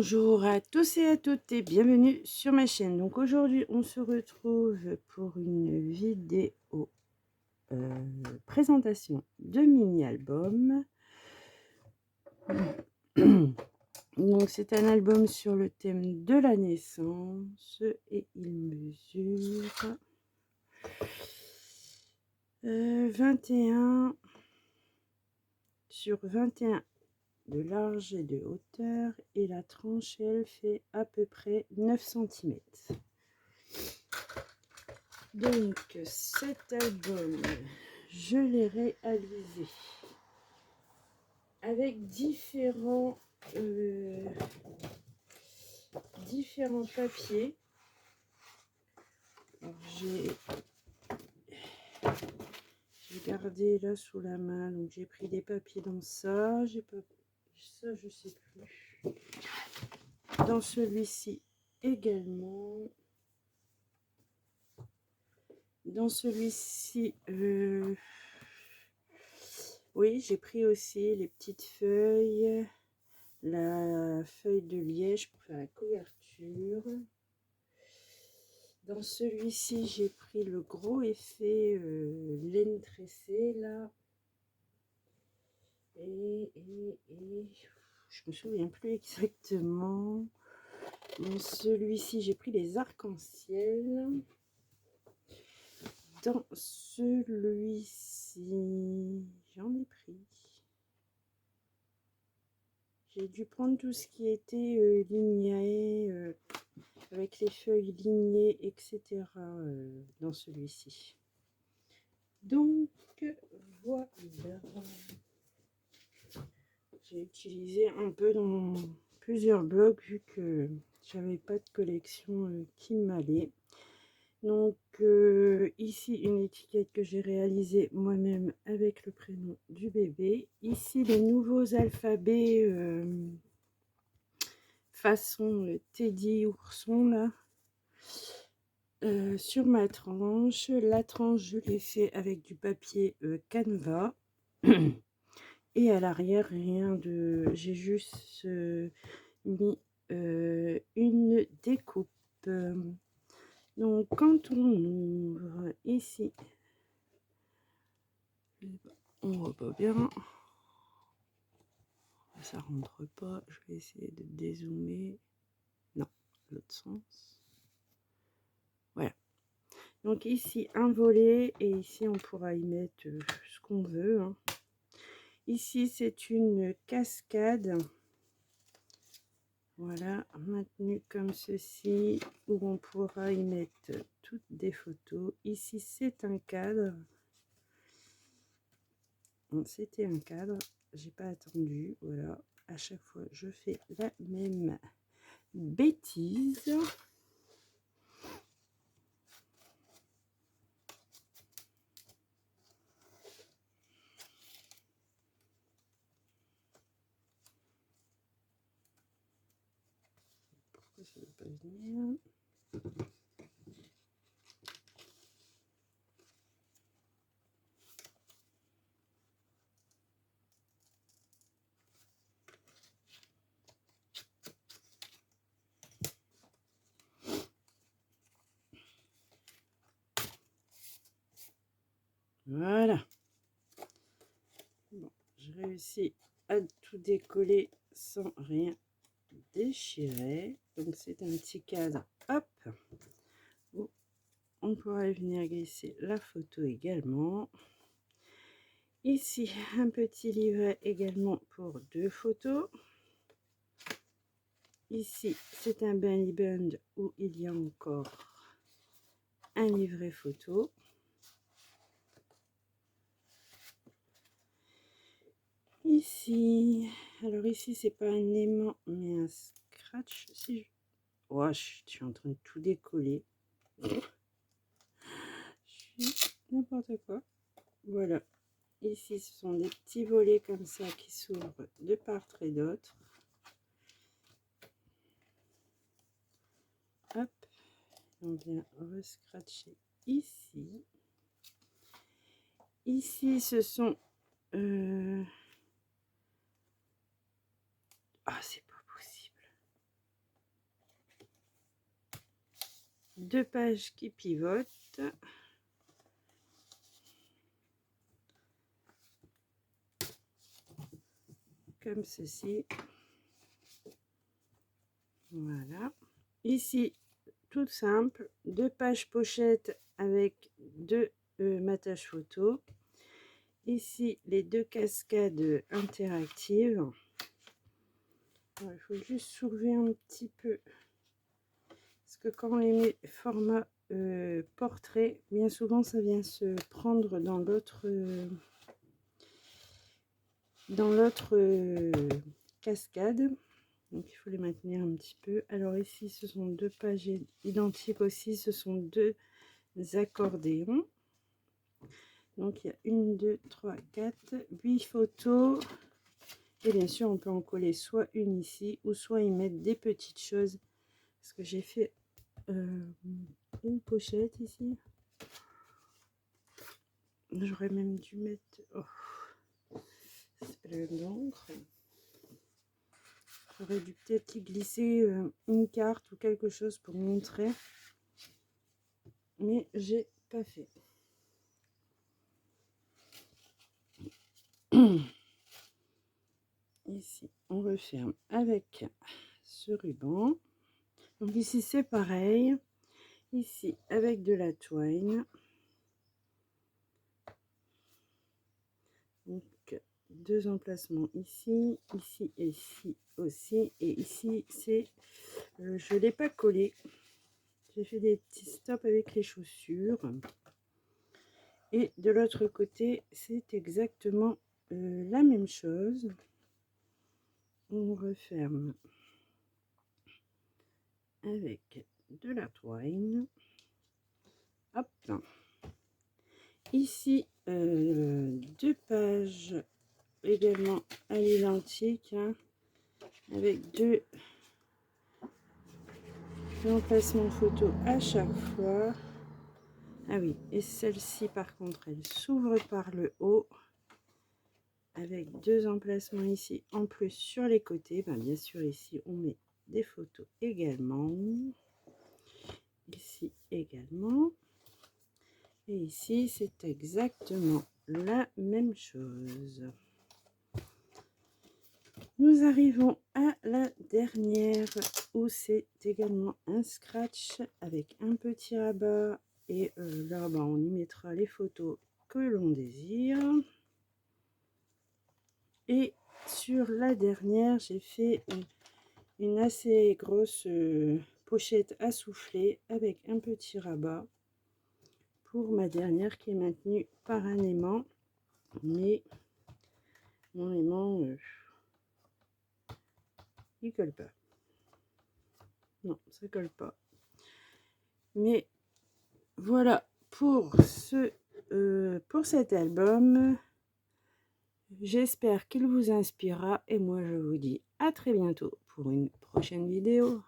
Bonjour à tous et à toutes et bienvenue sur ma chaîne. Donc aujourd'hui on se retrouve pour une vidéo présentation de mini-album. Donc c'est un album sur le thème de la naissance et il mesure 21 sur 21 de large et de hauteur, et la tranche elle fait à peu près 9 cm. Donc cet album je l'ai réalisé avec différents papiers. J'ai gardé là sous la main, donc j'ai pris des papiers dans ça, j'ai pas ça, je sais plus, dans celui-ci également, dans celui-ci oui, j'ai pris aussi les petites feuilles, la feuille de liège pour faire la couverture. Dans celui-ci j'ai pris le gros effet laine tressée là, et je me souviens plus exactement. Dans celui-ci j'ai pris les arcs-en-ciel. Dans celui-ci j'en ai pris, j'ai dû prendre tout ce qui était ligné avec les feuilles lignées, etc. Dans celui-ci. Donc voilà, j'ai utilisé un peu dans plusieurs blocs vu que j'avais pas de collection qui m'allait. Donc ici une étiquette que j'ai réalisée moi-même avec le prénom du bébé. Ici les nouveaux alphabets façon Teddy ourson là. Sur ma tranche, la tranche je l'ai fait avec du papier Canva. Et à l'arrière rien de, j'ai juste mis une découpe. Donc quand on ouvre ici, on voit pas bien, ça rentre pas, je vais essayer de dézoomer, non, l'autre sens, voilà. Donc ici un volet, et ici on pourra y mettre ce qu'on veut, hein. Ici c'est une cascade, voilà, maintenue comme ceci, où on pourra y mettre toutes des photos. Ici c'est un cadre, c'était un cadre, j'ai pas attendu, voilà, à chaque fois je fais la même bêtise. Pourquoi ça ne veut pas venir? Voilà. Bon, j'ai réussi à tout décoller sans rien déchirer. Donc c'est un petit cadre, hop, où on pourrait venir glisser la photo également. Ici un petit livret également pour 2 photos. Ici c'est un Benny Bund où il y a encore un livret photo. Ici, alors ici c'est pas un aimant mais un scratch. Si je... Oh, je suis en train de tout décoller. Je suis n'importe quoi. Voilà. Ici ce sont des petits volets comme ça qui s'ouvrent de part et d'autre. Hop, on vient rescratcher ici. Ici ce sont ah, c'est pas possible. 2 pages qui pivotent. Comme ceci. Voilà. Ici, tout simple, 2 pages pochettes avec 2 mattages photo. Ici, les 2 cascades interactives. Alors, il faut juste soulever un petit peu. Parce que quand on les met format portrait, bien souvent, ça vient se prendre dans l'autre cascade. Donc il faut les maintenir un petit peu. Alors ici ce sont 2 pages identiques aussi, ce sont 2 accordéons. Donc il y a 1 2 3 4 8 photos, et bien sûr on peut en coller soit une ici ou soit y mettre des petites choses, parce que j'ai fait une pochette ici. J'aurais même dû mettre c'est pas l'encre. J'aurais dû peut-être y glisser une carte ou quelque chose pour montrer, mais j'ai pas fait. Ici on referme avec ce ruban. Donc ici c'est pareil, ici avec de la twine. Donc 2 emplacements ici, ici et ici aussi, et ici c'est je l'ai pas collé, j'ai fait des petits stops avec les chaussures, et de l'autre côté c'est exactement la même chose. On referme avec de la twine. Hop. Ici 2 pages également à l'identique, hein, avec 2 emplacements photo à chaque fois. Ah oui, et celle-ci par contre elle s'ouvre par le haut, avec 2 emplacements ici en plus sur les côtés. Ben, bien sûr ici on met des photos également, ici également, et ici c'est exactement la même chose. Nous arrivons à la dernière, où c'est également un scratch avec un petit rabat, et là bas on y mettra les photos que l'on désire. Et sur la dernière j'ai fait une assez grosse pochette à souffler avec un petit rabat pour ma dernière, qui est maintenue par un aimant, mais mon aimant il colle pas. Non, ça colle pas. Mais voilà pour cet album. J'espère qu'il vous inspirera, et moi je vous dis à très bientôt pour une prochaine vidéo.